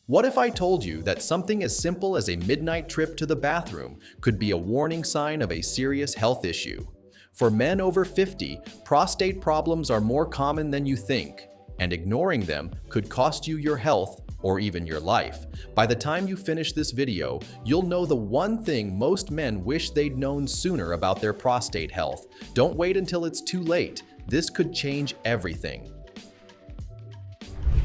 What if I told you that something as simple as a midnight trip to the bathroom could be a warning sign of a serious health issue? For men over 50, prostate problems are more common than you think, and ignoring them could cost you your health or even your life. By the time you finish this video, you'll know the one thing most men wish they'd known sooner about their prostate health. Don't wait until it's too late. This could change everything.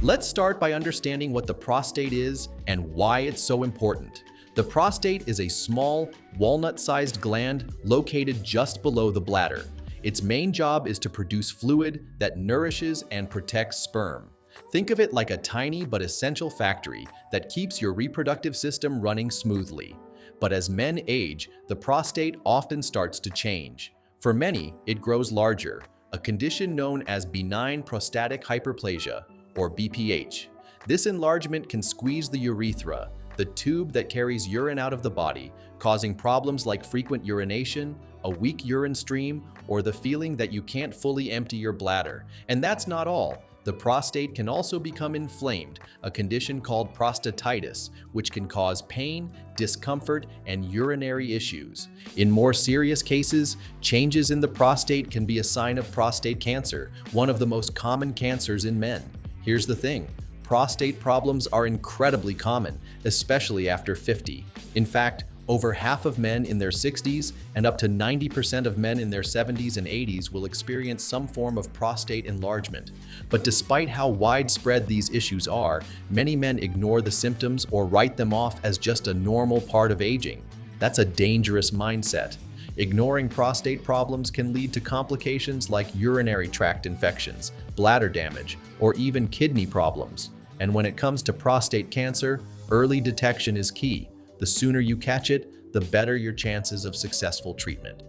Let's start by understanding what the prostate is and why it's so important. The prostate is a small, walnut-sized gland located just below the bladder. Its main job is to produce fluid that nourishes and protects sperm. Think of it like a tiny but essential factory that keeps your reproductive system running smoothly. But as men age, the prostate often starts to change. For many, it grows larger, a condition known as benign prostatic hyperplasia, or BPH. This enlargement can squeeze the urethra, the tube that carries urine out of the body, causing problems like frequent urination, a weak urine stream, or the feeling that you can't fully empty your bladder. And that's not all. The prostate can also become inflamed, a condition called prostatitis, which can cause pain, discomfort, and urinary issues. In more serious cases, changes in the prostate can be a sign of prostate cancer, one of the most common cancers in men. Here's the thing. Prostate problems are incredibly common, especially after 50. In fact, over half of men in their 60s and up to 90% of men in their 70s and 80s will experience some form of prostate enlargement. But despite how widespread these issues are, many men ignore the symptoms or write them off as just a normal part of aging. That's a dangerous mindset. Ignoring prostate problems can lead to complications like urinary tract infections, bladder damage, or even kidney problems. And when it comes to prostate cancer, early detection is key. The sooner you catch it, the better your chances of successful treatment.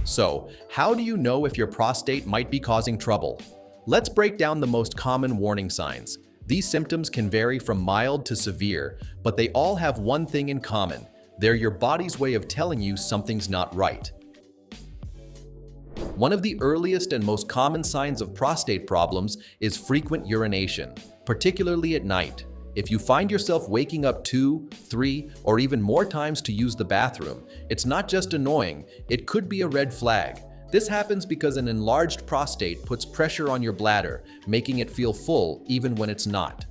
So, how do you know if your prostate might be causing trouble? Let's break down the most common warning signs. These symptoms can vary from mild to severe, but they all have one thing in common. They're your body's way of telling you something's not right. One of the earliest and most common signs of prostate problems is frequent urination, particularly at night. If you find yourself waking up 2, 3, or even more times to use the bathroom, it's not just annoying, it could be a red flag. This happens because an enlarged prostate puts pressure on your bladder, making it feel full even when it's not.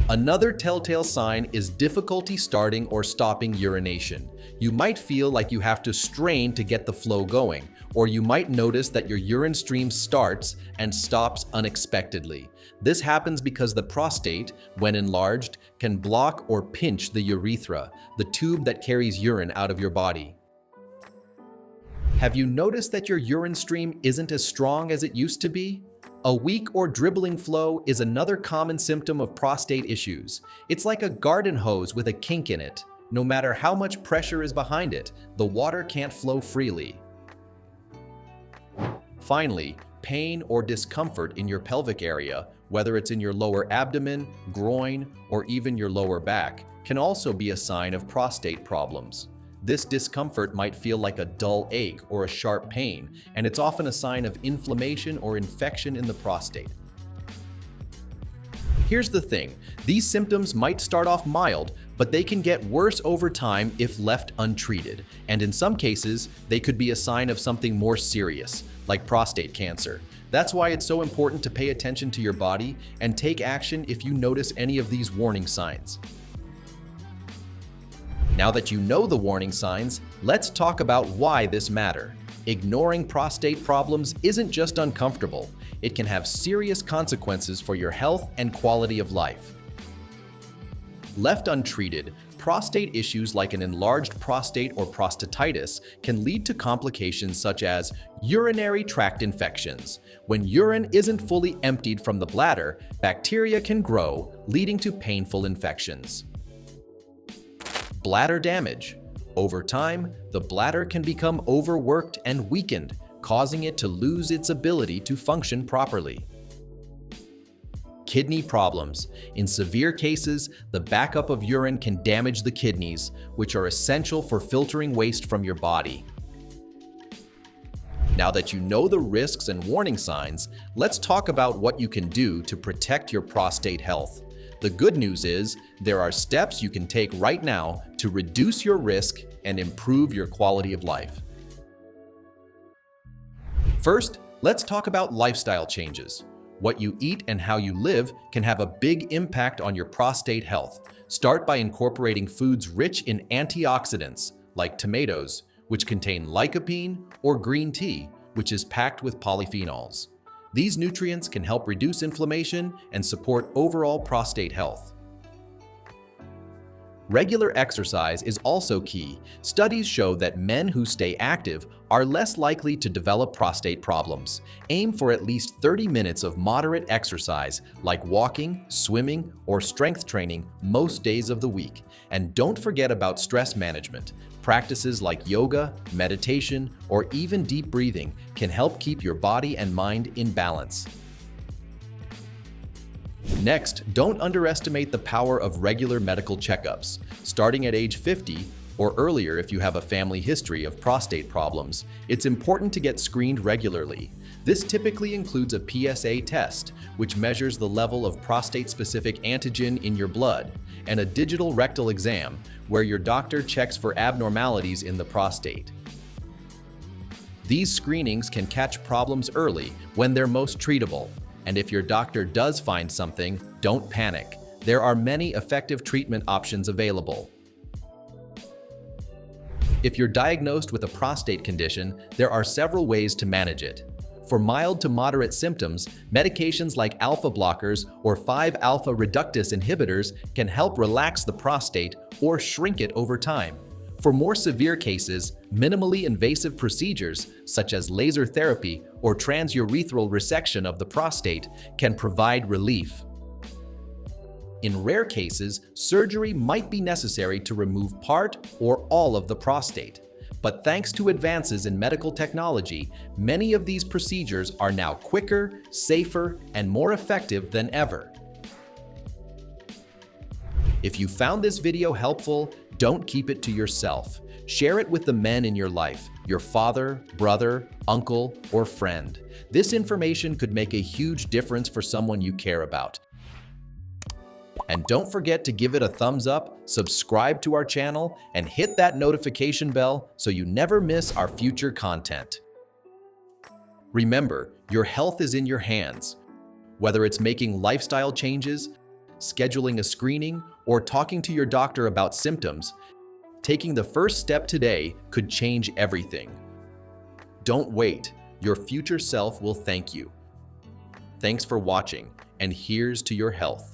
Another telltale sign is difficulty starting or stopping urination. You might feel like you have to strain to get the flow going, or you might notice that your urine stream starts and stops unexpectedly. This happens because the prostate, when enlarged, can block or pinch the urethra, the tube that carries urine out of your body. Have you noticed that your urine stream isn't as strong as it used to be? A weak or dribbling flow is another common symptom of prostate issues. It's like a garden hose with a kink in it. No matter how much pressure is behind it, the water can't flow freely. Finally, pain or discomfort in your pelvic area, whether it's in your lower abdomen, groin, or even your lower back, can also be a sign of prostate problems. This discomfort might feel like a dull ache or a sharp pain, and it's often a sign of inflammation or infection in the prostate. Here's the thing, these symptoms might start off mild, but they can get worse over time if left untreated, and in some cases, they could be a sign of something more serious, like prostate cancer. That's why it's so important to pay attention to your body and take action if you notice any of these warning signs. Now that you know the warning signs, let's talk about why this matters. Ignoring prostate problems isn't just uncomfortable, it can have serious consequences for your health and quality of life. Left untreated, prostate issues like an enlarged prostate or prostatitis can lead to complications such as urinary tract infections. When urine isn't fully emptied from the bladder, bacteria can grow, leading to painful infections. Bladder damage. Over time, the bladder can become overworked and weakened, causing it to lose its ability to function properly. Kidney problems. In severe cases, the backup of urine can damage the kidneys, which are essential for filtering waste from your body. Now that you know the risks and warning signs, let's talk about what you can do to protect your prostate health. The good news is there are steps you can take right now to reduce your risk and improve your quality of life. First, let's talk about lifestyle changes. What you eat and how you live can have a big impact on your prostate health. Start by incorporating foods rich in antioxidants, like tomatoes, which contain lycopene, or green tea, which is packed with polyphenols. These nutrients can help reduce inflammation and support overall prostate health. Regular exercise is also key. Studies show that men who stay active are less likely to develop prostate problems. Aim for at least 30 minutes of moderate exercise, like walking, swimming, or strength training most days of the week. And don't forget about stress management. Practices like yoga, meditation, or even deep breathing can help keep your body and mind in balance. Next, don't underestimate the power of regular medical checkups. Starting at age 50, or earlier if you have a family history of prostate problems, it's important to get screened regularly. This typically includes a PSA test, which measures the level of prostate-specific antigen in your blood, and a digital rectal exam, where your doctor checks for abnormalities in the prostate. These screenings can catch problems early when they're most treatable. And if your doctor does find something, don't panic. There are many effective treatment options available. If you're diagnosed with a prostate condition, there are several ways to manage it. For mild to moderate symptoms, medications like alpha blockers or 5-alpha reductase inhibitors can help relax the prostate or shrink it over time. For more severe cases, minimally invasive procedures such as laser therapy or transurethral resection of the prostate can provide relief. In rare cases, surgery might be necessary to remove part or all of the prostate. But thanks to advances in medical technology, many of these procedures are now quicker, safer, and more effective than ever. If you found this video helpful, don't keep it to yourself. Share it with the men in your life, your father, brother, uncle, or friend. This information could make a huge difference for someone you care about. And don't forget to give it a thumbs up, subscribe to our channel, and hit that notification bell so you never miss our future content. Remember, your health is in your hands. Whether it's making lifestyle changes, scheduling a screening, or talking to your doctor about symptoms, taking the first step today could change everything. Don't wait. Your future self will thank you. Thanks for watching, and here's to your health.